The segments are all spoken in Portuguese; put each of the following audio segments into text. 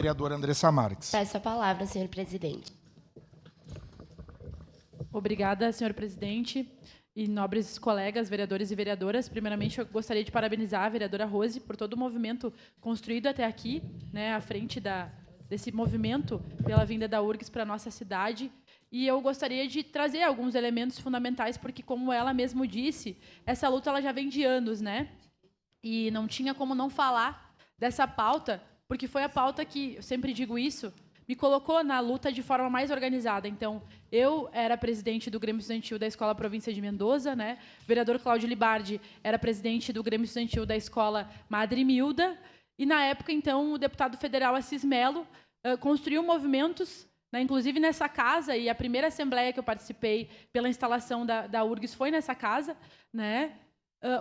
Vereadora Andressa Marques. Peço a palavra, senhor presidente. Obrigada, senhor presidente e nobres colegas, vereadores e vereadoras. Primeiramente, eu gostaria de parabenizar a vereadora Rose por todo o movimento construído até aqui, né, à frente desse movimento pela vinda da URGS para a nossa cidade. E eu gostaria de trazer alguns elementos fundamentais, porque, como ela mesmo disse, essa luta ela já vem de anos, né? E não tinha como não falar dessa pauta, porque foi a pauta que, eu sempre digo isso, me colocou na luta de forma mais organizada. Então, eu era presidente do Grêmio Estudantil da Escola Província de Mendoza, né? O vereador Cláudio Libardi era presidente do Grêmio Estudantil da Escola Madre Milda, e, na época, então, o deputado federal Assis Melo construiu movimentos, né, inclusive nessa casa, e a primeira assembleia que eu participei pela instalação da URGS foi nessa casa, né?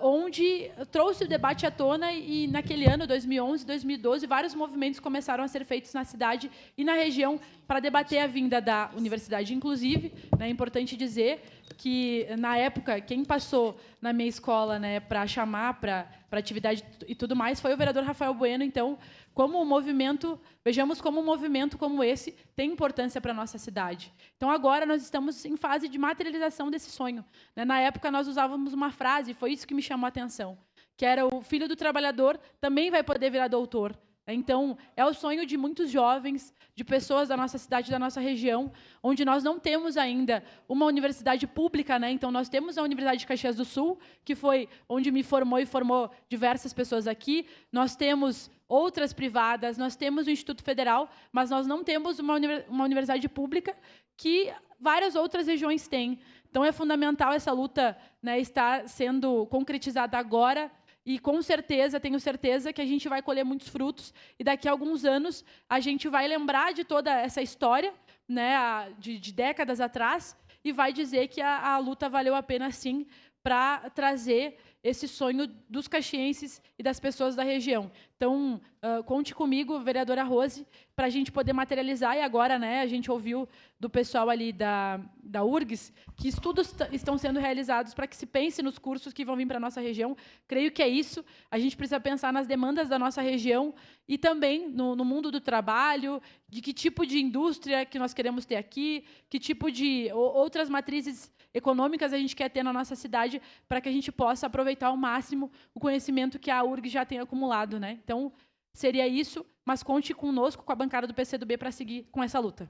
Onde trouxe o debate à tona, e naquele ano, 2011, 2012, vários movimentos começaram a ser feitos na cidade e na região para debater a vinda da universidade. Inclusive, né, é importante dizer que, na época, quem passou na minha escola, né, para chamar para atividade e tudo mais foi o vereador Rafael Bueno. Então, como um movimento, vejamos como um movimento como esse tem importância para a nossa cidade. Então, agora nós estamos em fase de materialização desse sonho, né? Na época, nós usávamos uma frase, foi isso que me chamou a atenção, que era: o filho do trabalhador também vai poder virar doutor. Então, é o sonho de muitos jovens, de pessoas da nossa cidade, da nossa região, onde nós não temos ainda uma universidade pública, né? Então, nós temos a Universidade de Caxias do Sul, que foi onde me formou e formou diversas pessoas aqui. Nós temos outras privadas, nós temos o Instituto Federal, mas nós não temos uma universidade pública que várias outras regiões têm. Então, é fundamental essa luta, né, estar sendo concretizada agora. E, com certeza, tenho certeza que a gente vai colher muitos frutos, e daqui a alguns anos a gente vai lembrar de toda essa história, né, de décadas atrás, e vai dizer que a luta valeu a pena, sim, para trazer esse sonho dos caxienses e das pessoas da região. Então, conte comigo, vereadora Rose, para a gente poder materializar. E agora, né, a gente ouviu do pessoal ali da URGS que estudos estão sendo realizados para que se pense nos cursos que vão vir para a nossa região. Creio que é isso. A gente precisa pensar nas demandas da nossa região e também no mundo do trabalho, de que tipo de indústria que nós queremos ter aqui, que tipo de outras matrizes econômicas a gente quer ter na nossa cidade, para que a gente possa aproveitar ao máximo o conhecimento que a URGS já tem acumulado, né? Então, seria isso, mas conte conosco, com a bancada do PCdoB, para seguir com essa luta.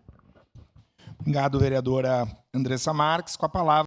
Obrigado, vereadora Andressa Marques. Com a palavra,